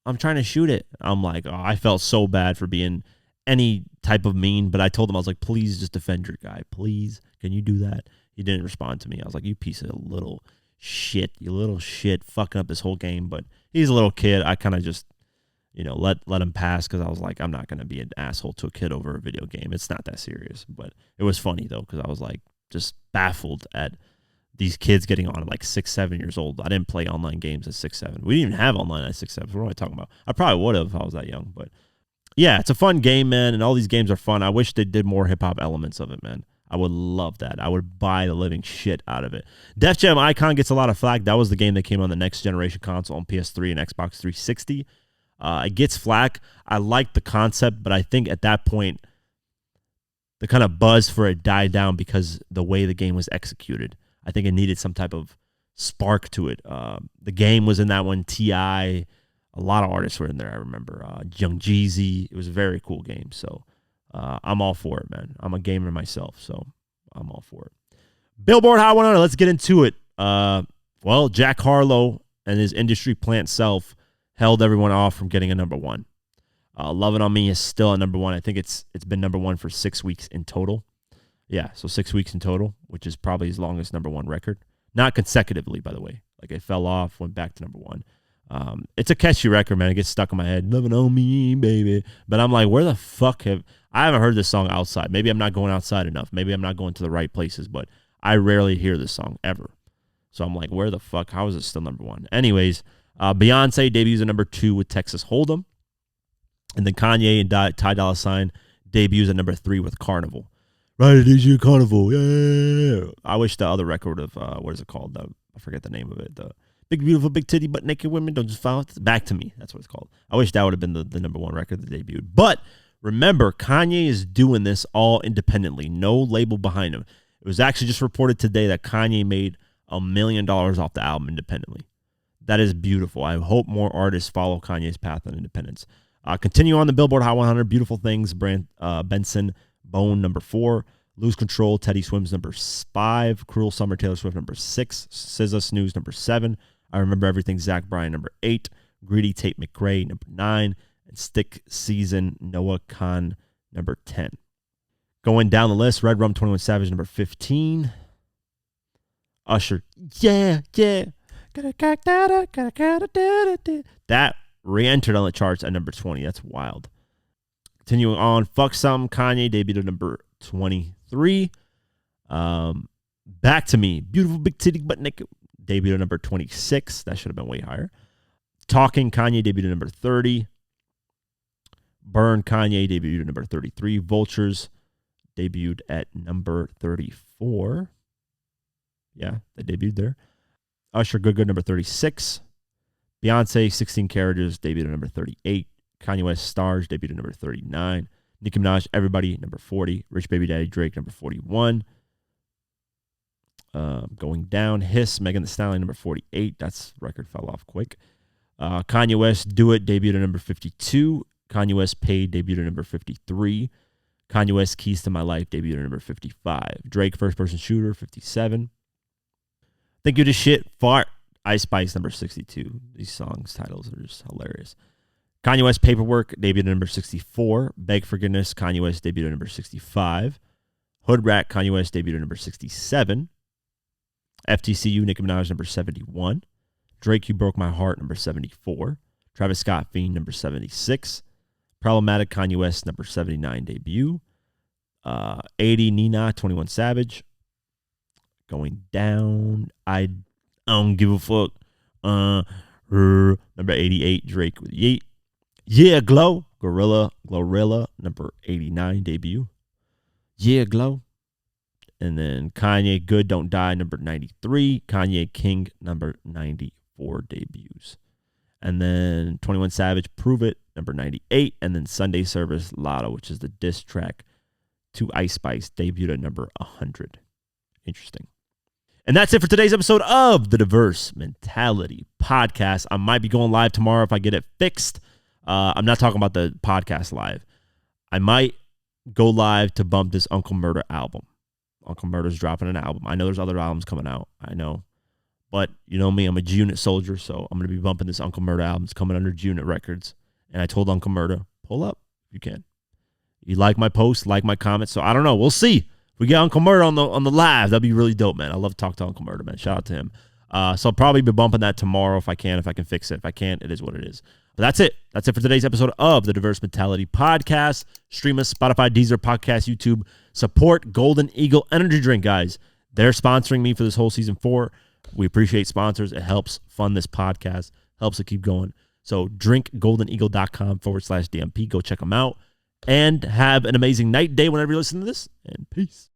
Speaker 1: I'm trying to shoot it. I'm like, oh, I felt so bad for being any type of mean, but I told him, I was like, please just defend your guy. Please, can you do that? He didn't respond to me. I was like, you piece of little shit, fucking up this whole game. But he's a little kid. I kind of just, you know, let him pass, because I was like, I'm not going to be an asshole to a kid over a video game. It's not that serious. But it was funny, though, because I was like just baffled at these kids getting on at like 6, 7 years old. I didn't play online games at 6, 7. We didn't even have online at 6, 7. What am I talking about? I probably would have if I was that young. But yeah, it's a fun game, man. And all these games are fun. I wish they did more hip-hop elements of it, man. I would love that. I would buy the living shit out of it. Def Jam Icon gets a lot of flack. That was the game that came on the next generation console on PS3 and Xbox 360. It gets flack. I like the concept, but I think at that point, the kind of buzz for it died down because the way the game was executed. I think it needed some type of spark to it. The Game was in that one. T.I., a lot of artists were in there, I remember. Young Jeezy. It was a very cool game. So I'm all for it, man. I'm a gamer myself, so I'm all for it. Billboard Hot 100, let's get into it. Well, Jack Harlow and his industry plant self held everyone off from getting a number one. Love It On Me is still at number one. I think it's been number one for 6 weeks in total. Yeah, so 6 weeks in total, which is probably his longest number one record. Not consecutively, by the way. Like, it fell off, went back to number one. It's a catchy record, man. It gets stuck in my head. Love It On Me, baby. But I'm like, where the fuck I haven't heard this song outside. Maybe I'm not going outside enough. Maybe I'm not going to the right places, but I rarely hear this song ever. So I'm like, where the fuck? How is it still number one? Anyways, Beyonce debuts at number 2 with Texas Hold'em. And then Kanye and Ty Dolla $ign debuts at number 3 with Carnival. Right, it is your Carnival. Yeah. I wish the other record of, what is it called? I forget the name of it. The Big Beautiful Big Titty Butt Naked Women Don't Just Follow It. Back to Me. That's what it's called. I wish that would have been the number one record that debuted. But remember, Kanye is doing this all independently. No label behind him. It was actually just reported today that Kanye made $1 million off the album independently. That is beautiful. I hope more artists follow Kanye's path on independence. Continue on the Billboard Hot 100. Beautiful Things, Benson, Bone, number 4. Lose Control, Teddy Swims, number 5. Cruel Summer, Taylor Swift, number 6. SZA, Snooze, number 7. I Remember Everything, Zach Bryan, number 8. Greedy, Tate McRae, number 9. And Stick Season, Noah Khan, number 10. Going down the list, Red Rum, 21 Savage, number 15. Usher, yeah. That re-entered on the charts at number 20. That's wild. Continuing on, Fuck Some, Kanye debuted at number 23. Back to Me, Beautiful Big Titty Butt Naked, debuted at number 26. That should have been way higher. Talking, Kanye debuted at number 30. Burn, Kanye debuted at number 33. Vultures debuted at number 34. Yeah, they debuted there. Usher, Good Good, number 36. Beyonce, 16 Carriages, debuted at number 38. Kanye West, Stars, debuted at number 39. Nicki Minaj, Everybody, number 40. Rich Baby Daddy, Drake, number 41. Going down, Hiss, Megan Thee Stallion, number 48. That's record fell off quick. Kanye West, Do It, debuted at number 52. Kanye West, Paid, debuted at number 53. Kanye West, Keys to My Life, debuted at number 55. Drake, First Person Shooter, 57. Thank You to Shit, Fart, Ice Spice, number 62. These songs titles are just hilarious. Kanye West, Paperwork, debuted at number 64. Beg Forgiveness, Kanye West, debuted at number 65. Hood Rat, Kanye West, debuted at number 67. FTCU, Nicki Minaj, number 71. Drake, You Broke My Heart, number 74. Travis Scott, Fiend, number 76. Problematic, Kanye West, number 79 debut. 80, Nina, 21 Savage. Going down, I don't give a fuck. Number 88, Drake with Yeet. Yeah, Glow, Glorilla, number 89 debut. Yeah, Glow. And then Kanye, Good Don't Die, number 93. Kanye, King, number 94 debuts. And then 21 Savage, Prove It, number 98. And then Sunday Service, Lotto, which is the diss track to Ice Spice, debuted at number 100. Interesting. And that's it for today's episode of the Diverse Mentality Podcast. I might be going live tomorrow if I get it fixed. I'm not talking about the podcast live. I might go live to bump this Uncle Murder album. Uncle Murder's dropping an album. I know there's other albums coming out. I know. But you know me, I'm a G-Unit soldier, so I'm going to be bumping this Uncle Murder album. It's coming under G-Unit Records. And I told Uncle Murder, pull up if you can. You like my posts, like my comments. So I don't know. We'll see. If we get Uncle Murder on the live, that'd be really dope, man. I love to talk to Uncle Murder, man. Shout out to him. So I'll probably be bumping that tomorrow if I can fix it. If I can't, it is what it is. But that's it. That's it for today's episode of the Diverse Mentality Podcast. Stream us, Spotify, Deezer, Podcast, YouTube. Support Golden Eagle Energy Drink, guys. They're sponsoring me for this whole season 4. We appreciate sponsors. It helps fund this podcast, helps it keep going. So drinkgoldeneagle.com/DMP. Go check them out. And have an amazing night, day, whenever you listen to this. And peace.